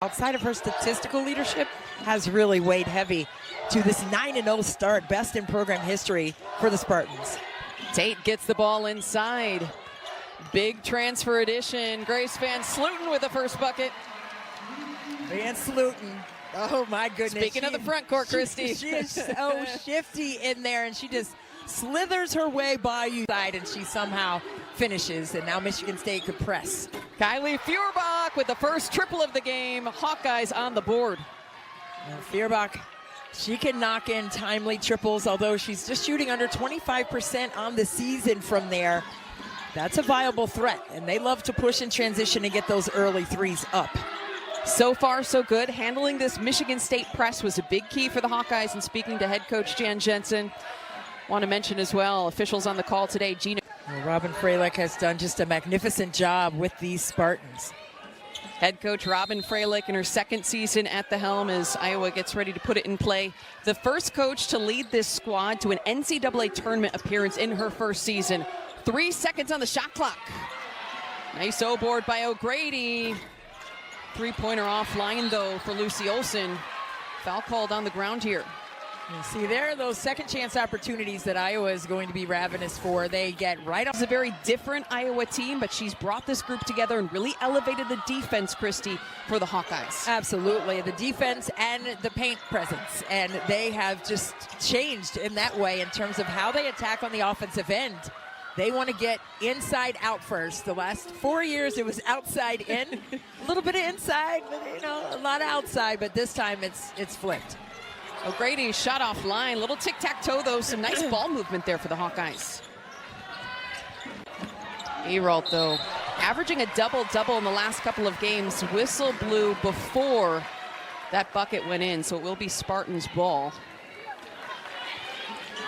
outside of her statistical leadership, has really weighed heavy to this 9-0 start, best in program history for the Spartans. Tate gets the ball inside. Big transfer addition. Grace Van Slooten with the first bucket. Van Slooten, oh my goodness. Speaking of the front court, Christy. She is so shifty in there, and she just slithers her way by you side, and she somehow finishes, and now Michigan State could press. Kylie Feuerbach with the first triple of the game. Hawkeyes on the board. Feuerbach, she can knock in timely triples, although she's just shooting under 25% on the season from there. That's a viable threat, and they love to push in transition and get those early threes up. So far, so good. Handling this Michigan State press was a big key for the Hawkeyes, and speaking to head coach Jan Jensen, want to mention as well, officials on the call today, Gina. Well, Robin Freilich has done just a magnificent job with these Spartans. Head coach Robin Freilich in her second season at the helm as Iowa gets ready to put it in play. The first coach to lead this squad to an NCAA tournament appearance in her first season. 3 seconds on the shot clock. Nice O-board by O'Grady. Three-pointer offline, though, for Lucy Olson. Foul called on the ground here. You see, there are those second chance opportunities that Iowa is going to be ravenous for. They get right off. It's a very different Iowa team, but she's brought this group together and really elevated the defense, Christy, for the Hawkeyes. Absolutely, the defense and the paint presence, and they have just changed in that way in terms of how they attack on the offensive end. They want to get inside out first. The last 4 years it was outside in, a little bit of inside, but a lot of outside, but this time it's flipped. O'Grady shot offline. Little tic-tac-toe, though. Some nice ball movement there for the Hawkeyes. Ayrault, though, averaging a double-double in the last couple of games. Whistle blew before that bucket went in, so it will be Spartans' ball.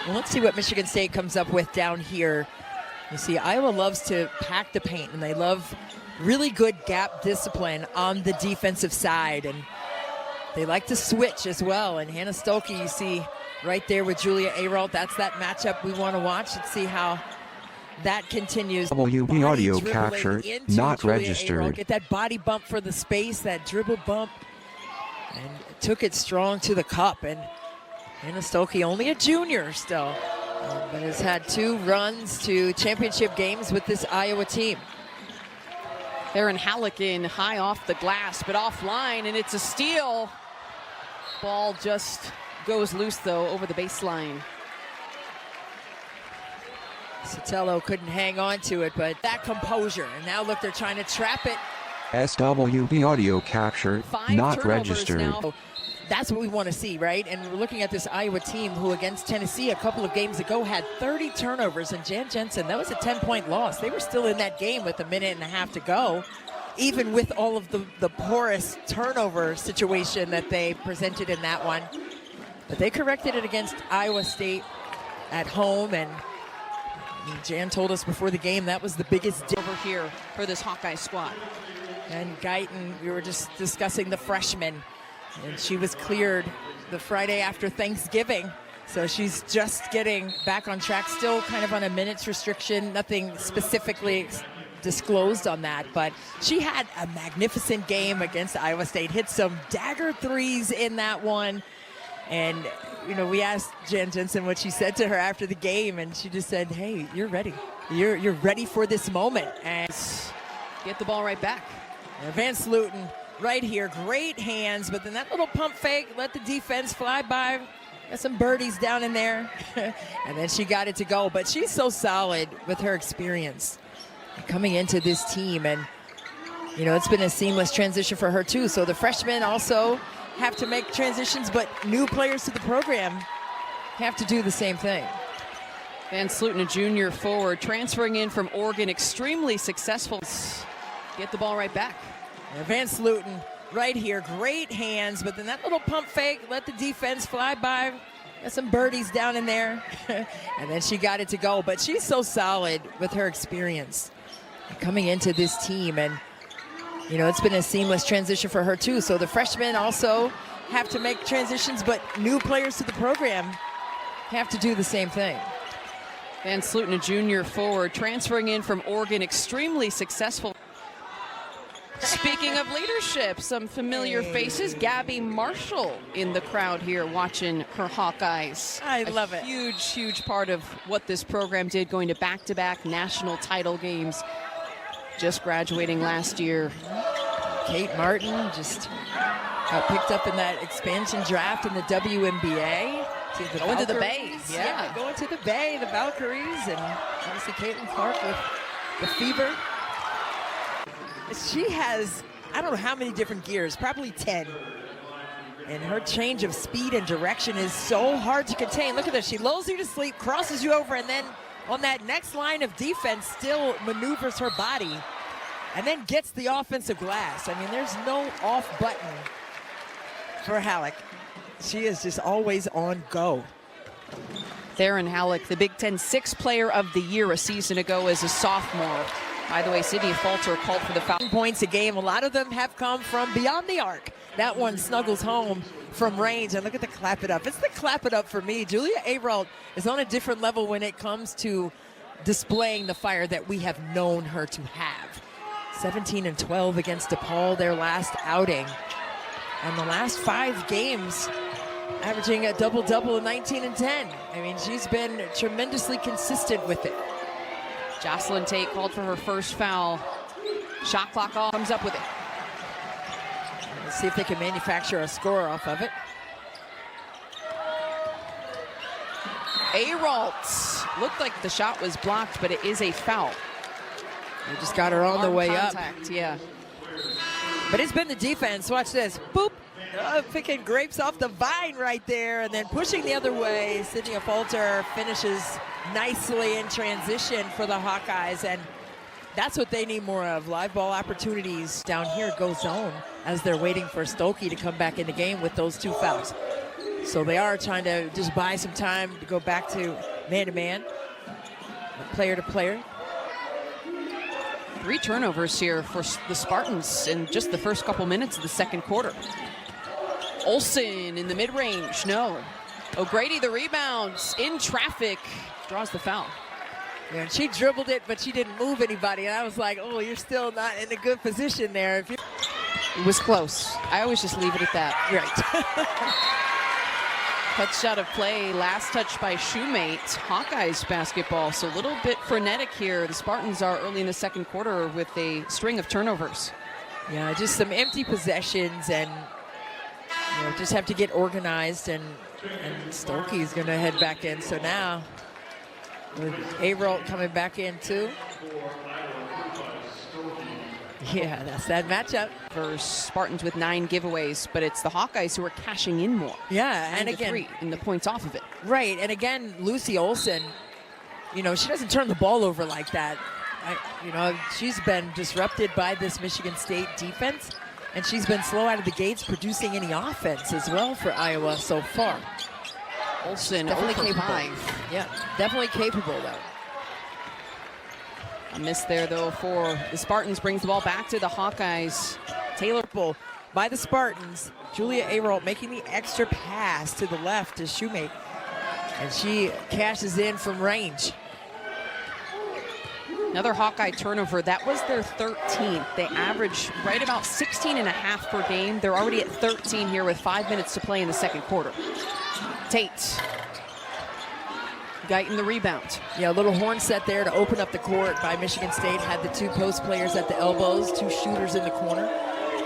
Well, let's see what Michigan State comes up with down here. You see, Iowa loves to pack the paint, and they love really good gap discipline on the defensive side. And they like to switch as well, and Hannah Stuelke, you see right there with Julia Ayrault. That's that matchup we want to watch. Let's see how that continues. WB audio capture not Julia registered. Ayrault. Get that body bump for the space, that dribble bump, and took it strong to the cup. And Hannah Stuelke, only a junior still, but has had 2 runs to championship games with this Iowa team. Erin Halligan high off the glass, but offline, and it's a steal. Ball just goes loose, though, over the baseline. Sotelo couldn't hang on to it, but that composure. And now look, they're trying to trap it. SWB audio capture 5 not turnovers registered. now. That's what we want to see, right? And we're looking at this Iowa team who against Tennessee a couple of games ago had 30 turnovers. And Jan Jensen, that was a 10-point loss. They were still in that game with a minute and a half to go, even with all of the porous turnover situation that they presented in that one. But they corrected it against Iowa State at home. And Jan told us before the game that was the biggest over here for this Hawkeye squad. And Guyton, we were just discussing the freshman. And she was cleared the Friday after Thanksgiving. So she's just getting back on track, still kind of on a minutes restriction, nothing specifically disclosed on that. But she had a magnificent game against Iowa State, hit some dagger threes in that one. And, we asked Jan Jensen what she said to her after the game, and she just said, hey, you're ready. You're ready for this moment. And get the ball right back. Van Slooten right here, great hands, but then that little pump fake, let the defense fly by. Got some birdies down in there, and then she got it to go. But she's so solid with her experience coming into this team, and it's been a seamless transition for her too. So the freshmen also have to make transitions, but new players to the program have to do the same thing. Van Slooten, a junior forward, transferring in from Oregon, extremely successful. Get the ball right back. Van Slooten right here, great hands, but then that little pump fake, let the defense fly by. Got some birdies down in there, and then she got it to go. But she's so solid with her experience coming into this team, and it's been a seamless transition for her too. So the freshmen also have to make transitions, but new players to the program have to do the same thing. Van Slooten, a junior forward, transferring in from Oregon, extremely successful. Speaking of leadership, some familiar faces. Gabby Marshall in the crowd here watching her Hawkeyes. I love it. Huge, huge part of what this program did, going to back-to-back national title games. Just graduating last year. Kate Martin just got picked up in that expansion draft in the WNBA. Going to the Valkyries. Bays, yeah. Going to the Bay, the Valkyries, and obviously Caitlin Clark with the Fever. She has, I don't know how many different gears, probably 10. And her change of speed and direction is so hard to contain. Look at this, she lulls you to sleep, crosses you over, and then on that next line of defense still maneuvers her body and then gets the offensive glass. I mean, there's no off button for Halleck. She is just always on go. Theron Halleck, the Big Ten Sixth Player of the Year a season ago as a sophomore. By the way, Sydney Falter called for the foul. Points a game. A lot of them have come from beyond the arc. That one snuggles home from range. And look at the clap it up. It's the clap it up for me. Julia Averill is on a different level when it comes to displaying the fire that we have known her to have. 17 and 12 against DePaul, their last outing. And the last 5 games, averaging a double-double, 19 and 10. I mean, she's been tremendously consistent with it. Jocelyn Tate called for her first foul. Shot clock off, comes up with it. Let's see if they can manufacture a score off of it. Aeralt. Looked like the shot was blocked, but it is a foul. They just got her on the way contact, yeah. But it's been the defense. Watch this. Boop. Picking grapes off the vine right there and then pushing the other way. Sydney Falter finishes nicely in transition for the Hawkeyes, and that's what they need more of. Live ball opportunities down here go zone as they're waiting for Stokey to come back in the game with those 2 fouls. So they are trying to just buy some time to go back to man-to-man, player-to-player. 3 turnovers here for the Spartans in just the first couple minutes of the second quarter. Olsen in the mid-range, no. O'Grady the rebounds, in traffic, draws the foul. Yeah, and she dribbled it, but she didn't move anybody. And I was like, oh, you're still not in a good position there. If you It was close. I always just leave it at that. right. Touch shot of play, last touch by Shoemate. Hawkeyes basketball, so a little bit frenetic here. The Spartans are early in the second quarter with a string of turnovers. Yeah, just some empty possessions, and just have to get organized, and Stokey's going to head back in. So now, with Averill coming back in too. Yeah, that's that matchup. For Spartans with 9 giveaways, but it's the Hawkeyes who are cashing in more. Yeah, and 9 to again, 3 in the points off of it. right, and again, Lucy Olsen, she doesn't turn the ball over like that. She's been disrupted by this Michigan State defense, and she's been slow out of the gates producing any offense as well for Iowa so far. Olsen Definitely over capable. 5. Yeah, definitely capable though. A miss there though for the Spartans, brings the ball back to the Hawkeyes. Taylor Bull by the Spartans. Julia Averill making the extra pass to the left to Shoemate, and she cashes in from range. Another Hawkeye turnover. That was their 13th. They average right about 16 and a half per game. They're already at 13 here with 5 minutes to play in the second quarter. Tate. Guyton the rebound. Yeah, a little horn set there to open up the court by Michigan State. Had the 2 post players at the elbows, 2 shooters in the corner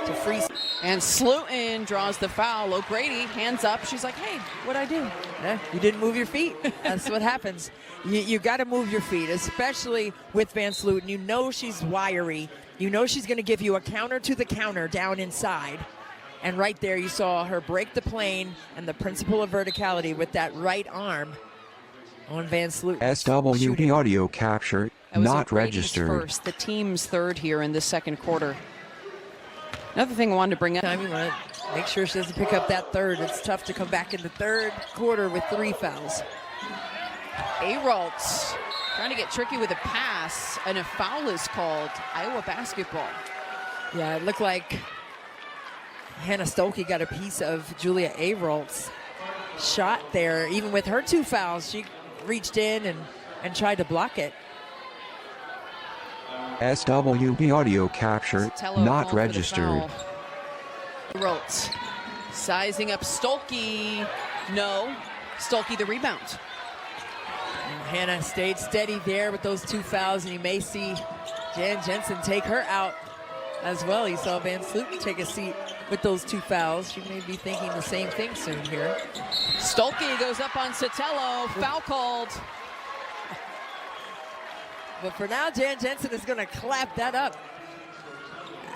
to freeze. And Slutin draws the foul. O'Grady, hands up. She's like, hey, what'd I do? Yeah, you didn't move your feet. That's what happens. You got to move your feet, especially with Van Sluten. You know she's wiry. You know she's going to give you a counter to the counter down inside. And right there, you saw her break the plane and the principle of verticality with that right arm on Van Sluten. SWB audio capture, That was not O'Grady's registered. first, the team's third here in the second quarter. Another thing I wanted to bring up. Time you want to make sure she doesn't pick up that third. It's tough to come back in the third quarter with 3 fouls. Aeralt trying to get tricky with a pass, and a foul is called. Iowa basketball. Yeah, it looked like Hannah Stokey got a piece of Julia Averill's shot there. Even with her 2 fouls, she reached in and tried to block it. SWB audio capture Sotelo not called for the registered. foul. Roltz sizing up Stolke. No. Stolke the rebound. Hannah stayed steady there with those 2 fouls, and you may see Jan Jensen take her out as well. You saw Van Sluten take a seat with those 2 fouls. She may be thinking the same thing soon here. Stolke goes up on Sotelo. Foul called. But for now, Jan Jensen is going to clap that up.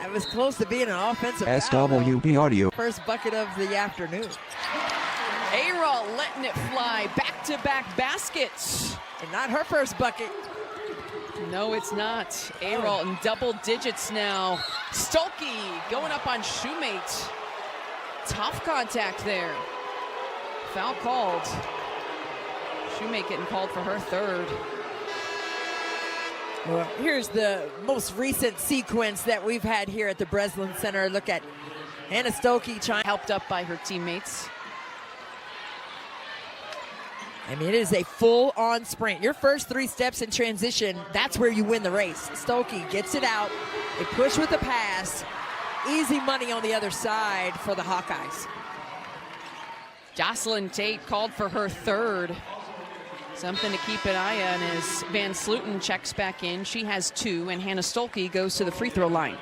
It was close to being an offensive foul, though. SWB audio. First bucket of the afternoon. Ayral letting it fly. Back-to-back baskets. And not her first bucket. No, it's not. Ayral in double digits now. Stolke going up on Shoemate. Tough contact there. Foul called. Shoemate getting called for her third. Well, here's the most recent sequence that we've had here at the Breslin Center. Look at Hannah Stolke trying. Helped up by her teammates. I mean, it is a full-on sprint. Your first 3 steps in transition, that's where you win the race. Stolke gets it out. A push with a pass. Easy money on the other side for the Hawkeyes. Jocelyn Tate called for her third. Something to keep an eye on as Van Sluten checks back in. She has 2, and Hannah Stolke goes to the free throw line.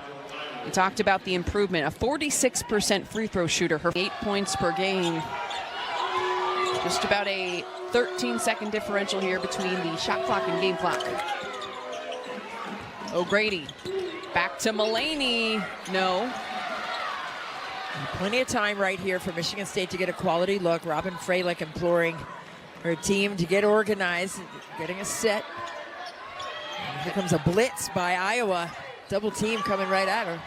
We talked about the improvement. A 46% free throw shooter. Her 8 points per game. Just about a 13-second differential here between the shot clock and game clock. O'Grady back to Mullaney. No. Plenty of time right here for Michigan State to get a quality look. Robin Freilich imploring her team to get organized, getting a set. And here comes a blitz by Iowa. Double team coming right at her.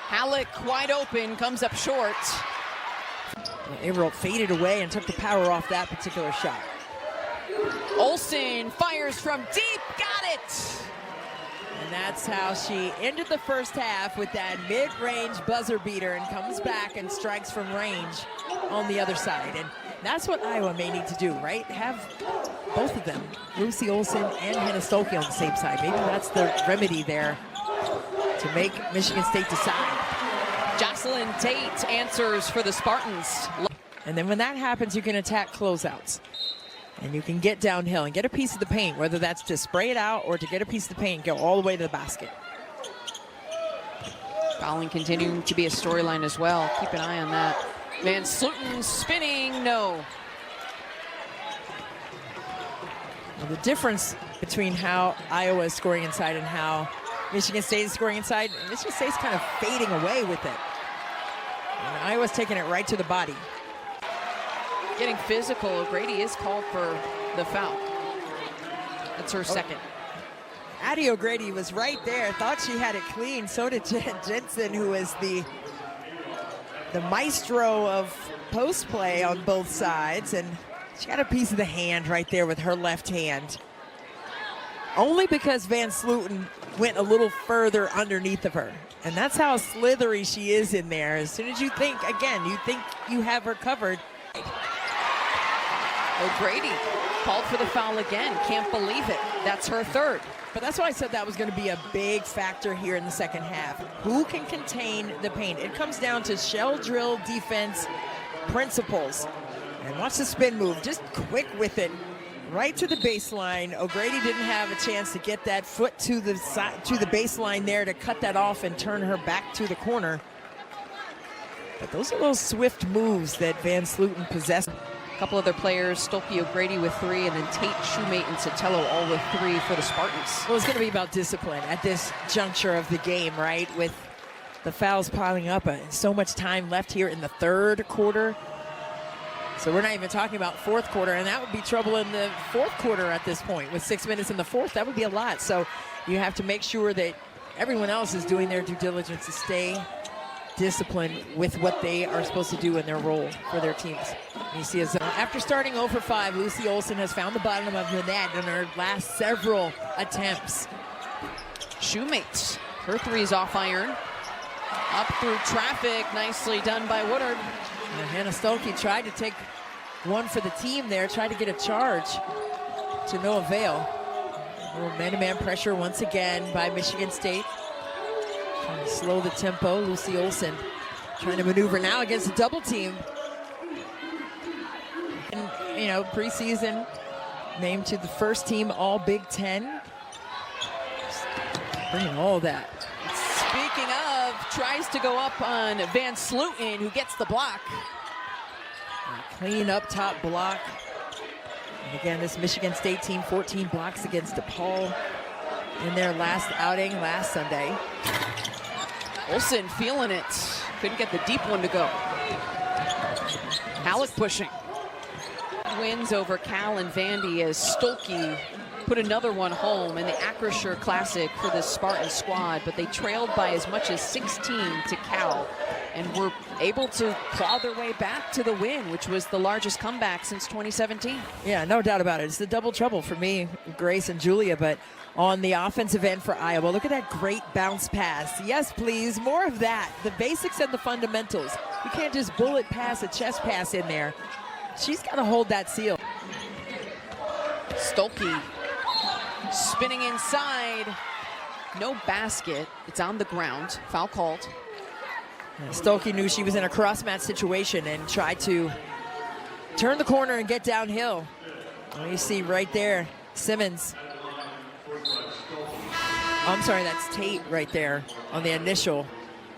Halleck wide open, comes up short. Ayral faded away and took the power off that particular shot. Olsen fires from deep, got it! And that's how she ended the first half, with that mid-range buzzer beater, and comes back and strikes from range on the other side. And that's what Iowa may need to do, right? Have both of them, Lucy Olsen and Hannah Stolke, on the same side. Maybe that's the remedy there to make Michigan State decide. Jocelyn Tate answers for the Spartans. And then when that happens, you can attack closeouts. And you can get downhill and get a piece of the paint, whether that's to spray it out or to get a piece of the paint and go all the way to the basket. Fouling continuing to be a storyline as well. Keep an eye on that. Van Sluten spinning, no. Well, the difference between how Iowa is scoring inside and how Michigan State is scoring inside, Michigan State's kind of fading away with it. And Iowa's taking it right to the body. Getting physical. O'Grady is called for the foul. That's her second. Addie O'Grady was right there, thought she had it clean. So did Jen Jensen, who is the maestro of post play on both sides. And she got a piece of the hand right there with her left hand. Only because Van Sluten went a little further underneath of her. And that's how slithery she is in there. As soon as you think, again, you think you have her covered. O'Grady called for the foul again. Can't believe it. That's her third. But that's why I said that was going to be a big factor here in the second half. Who can contain the paint? It comes down to shell drill defense principles. And watch the spin move, just quick with it, right to the baseline. O'Grady didn't have a chance to get that foot to the side, to the baseline there to cut that off and turn her back to the corner. But those are those swift moves that Van Sluten possessed. A couple other players, Stolke O'Grady with 3, and then Tate, Shoemate, and Sotelo all with 3 for the Spartans. Well, it's going to be about discipline at this juncture of the game, right? With the fouls piling up and so much time left here in the third quarter. So we're not even talking about fourth quarter, and that would be trouble in the fourth quarter at this point. With 6 minutes in the fourth, that would be a lot. So you have to make sure that everyone else is doing their due diligence to stay disciplined with what they are supposed to do in their role for their teams. And you see, after starting 0 for 5, Lucy Olsen has found the bottom of the net in her last several attempts. Shoemate, her 3 is off iron. Up through traffic, nicely done by Woodard. And Hannah Stolke tried to take one for the team there, tried to get a charge to no avail. A little man-to-man pressure once again by Michigan State. Trying to slow the tempo. Lucy Olson trying to maneuver now against a double team. And, you know, preseason named to the first team All Big Ten. Bringing all that. Speaking of, tries to go up on Van Slooten, who gets the block. Clean up top block. And again, this Michigan State team, 14 blocks against DePaul in their last outing last Sunday. Olson feeling it. Couldn't get the deep one to go. Halleck pushing. Wins over Cal and Vandy as Stolke put another one home in the Acrisure Classic for the Spartan squad, but they trailed by as much as 16 to Cal and were able to claw their way back to the win, which was the largest comeback since 2017. Yeah, no doubt about it. It's the double trouble for me, Grace and Julia, but on the offensive end for Iowa, look at that great bounce pass. Yes, please, more of that. The basics and the fundamentals. You can't just bullet pass a chest pass in there. She's got to hold that seal. Stolke spinning inside. No basket. It's on the ground. Foul called. Stolke knew she was in a cross-match situation and tried to turn the corner and get downhill. Well, you see right there, Simmons. I'm sorry, that's Tate right there on the initial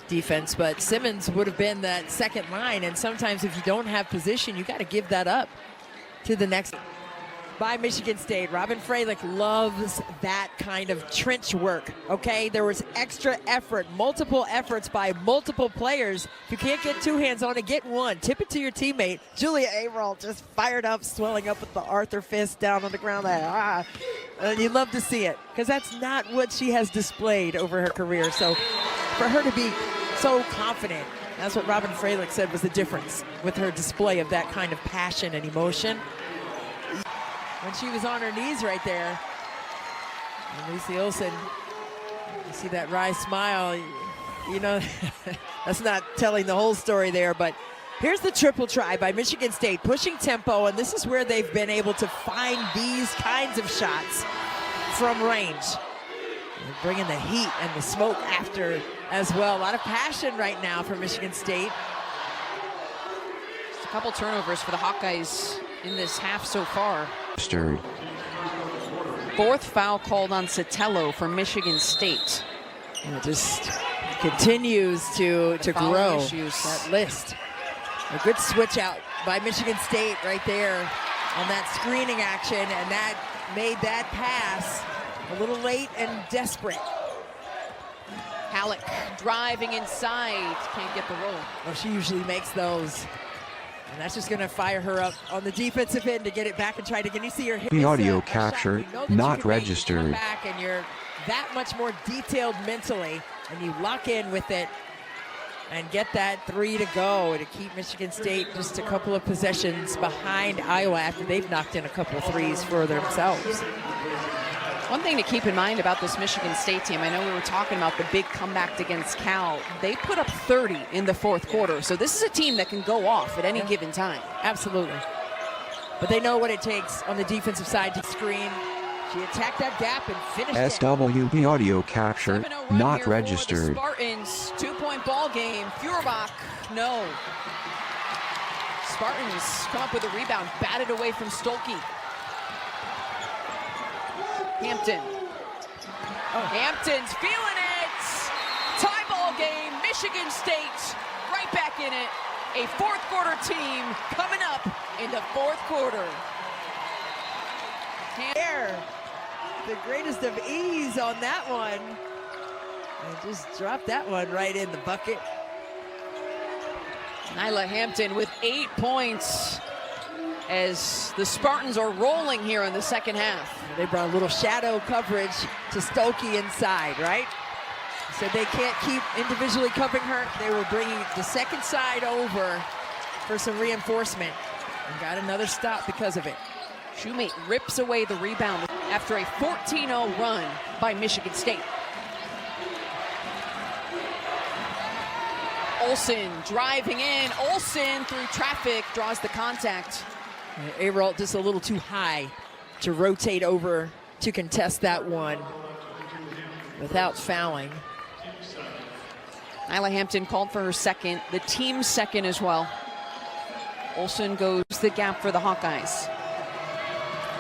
defense, but Simmons would have been that second line, and sometimes if you don't have position, you got to give that up to the next. By Michigan State, Robin Freilich loves that kind of trench work, okay? There was extra effort, multiple efforts by multiple players. If you can't get two hands on it, get one. Tip it to your teammate. Julia Averill just fired up, swelling up with the Arthur fist down on the ground. You love to see it, because that's not what she has displayed over her career. So for her to be so confident, that's what Robin Freilich said was the difference with her display of that kind of passion and emotion. When she was on her knees right there, and Lucy Olson, you see that wry smile, you know, that's not telling the whole story there, but here's the triple try by Michigan State, pushing tempo, and this is where they've been able to find these kinds of shots from range. And bringing the heat and the smoke after as well. A lot of passion right now for Michigan State. Just a couple turnovers for the Hawkeyes in this half so far. Stirred. Fourth foul called on Sotelo for Michigan State. And it just continues to grow, issues. that list. A good switch out by Michigan State right there on that screening action, and that made that pass a little late and desperate. Halleck driving inside, can't get the roll. Well, she usually makes those. And that's just going to fire her up on the defensive end to get it back and try to. Can you see her hit? The audio a shot capture you know that not you can make. You registered. come back and you're that much more detailed mentally, and you lock in with it and get that three to go to keep Michigan State just a couple of possessions behind Iowa after they've knocked in a couple of threes for themselves. One thing to keep in mind about this Michigan State team, I know we were talking about the big comeback against Cal. They put up 30 in the fourth quarter, so this is a team that can go off at any given time. Absolutely. But they know what it takes on the defensive side to screen. She attacked that gap and finished it. SWB audio capture 7-0 not here for registered. the Spartans, 2-point ball game. Feuerbach, no. Spartans come up with a rebound, batted away from Stolke. Hampton. Hampton's feeling it. Tie ball game. Michigan State right back in it. A fourth quarter team coming up in the fourth quarter. There, the greatest of ease on that one. And just dropped that one right in the bucket. Nyla Hampton with 8 points as the Spartans are rolling here in the second half. They brought a little shadow coverage to Stolke inside, right? Said they can't keep individually covering her. They were bringing the second side over for some reinforcement and got another stop because of it. Shoemate rips away the rebound after a 14-0 run by Michigan State. Olson driving in. Olson through traffic draws the contact. Averill just a little too high to rotate over to contest that one without fouling. Nyla Hampton called for her second, the team's second as well. Olsen goes the gap for the Hawkeyes.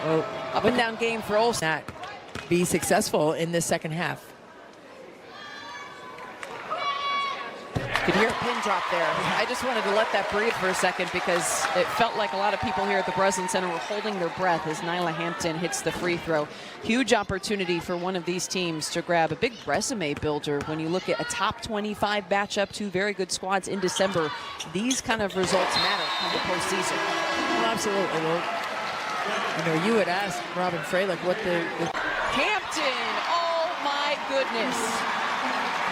Well, Up and down game for Olsen. not be successful in this second half. Could hear a pin drop there. I just wanted to let that breathe for a second because it felt like a lot of people here at the Breslin Center were holding their breath as Nyla Hampton hits the free throw. Huge opportunity for one of these teams to grab a big resume builder when you look at a top 25 matchup, two very good squads in December. These kind of results matter come the postseason. Well, absolutely. Well, you had asked Robin Freilich what the Hampton, oh my goodness.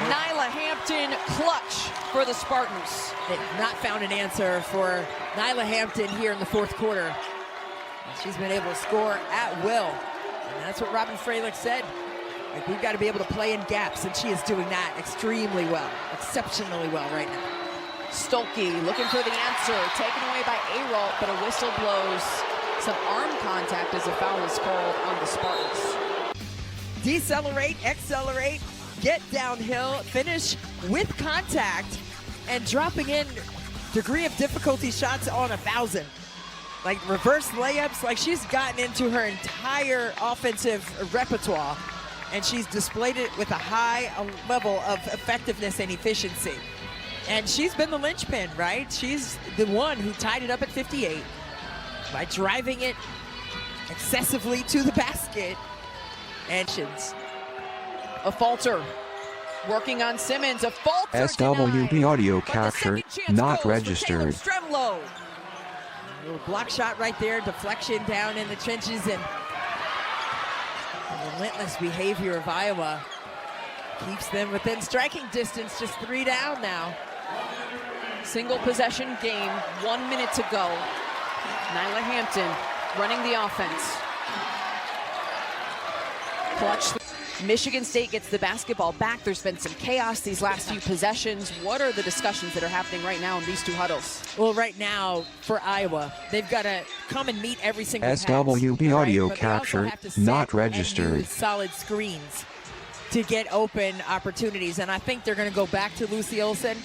Nyla Hampton clutch for the Spartans. They've not found an answer for Nyla Hampton here in the fourth quarter. She's been able to score at will. And that's what Robin Freilich said. Like, we've got to be able to play in gaps, and she is doing that extremely well, exceptionally well right now. Stolke looking for the answer, taken away by Ayrault, but a whistle blows. Some arm contact as a foul is called on the Spartans. Decelerate, accelerate, get downhill, finish with contact, and dropping in degree of difficulty shots on 1,000. Like reverse layups, like she's gotten into her entire offensive repertoire, and she's displayed it with a high level of effectiveness and efficiency. And she's been the linchpin, right? She's the one who tied it up at 58 by driving it excessively to the basket. And a falter working on Simmons, a falter SWB denied, audio but the capture second chance not goes for registered. Caleb Stremlow. little block shot right there, deflection down in the trenches, and the relentless behavior of Iowa keeps them within striking distance, just 3 down now. Single possession game, 1 minute to go. Nyla Hampton running the offense. Clutch. Michigan State gets the basketball back. There's been some chaos these last few possessions. What are the discussions that are happening right now in these two huddles? Well, right now for Iowa, they've got to come and meet every single pass, SWB audio right? But they also capture have to set not and registered. use solid screens to get open opportunities, and I think they're going to go back to Lucy Olsen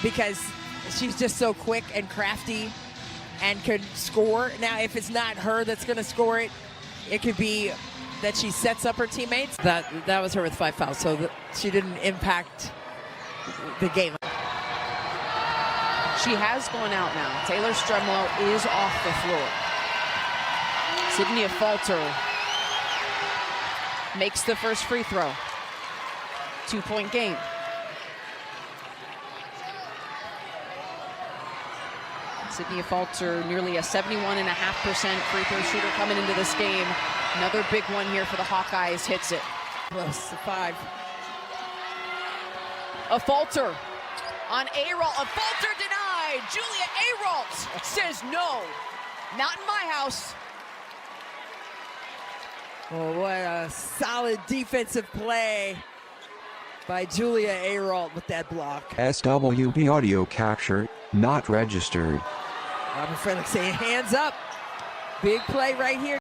because she's just so quick and crafty and could score. Now, if it's not her that's going to score it, it could be that she sets up her teammates. That was her with 5 fouls, so she didn't impact the game. She has gone out now. Taylor Stremlow is off the floor. Sydney Falter makes the first free throw. 2-point game. Sydney Falter, nearly a 71.5% free throw shooter coming into this game. Another big one here for the Hawkeyes, hits it. Close to 5. A Falter on Ayrault. A Falter denied. Julia Ayrault says no, not in my house. Oh, what a solid defensive play by Julia Ayrault with that block. SWB audio capture not registered. Robin Freilich saying hands up. Big play right here.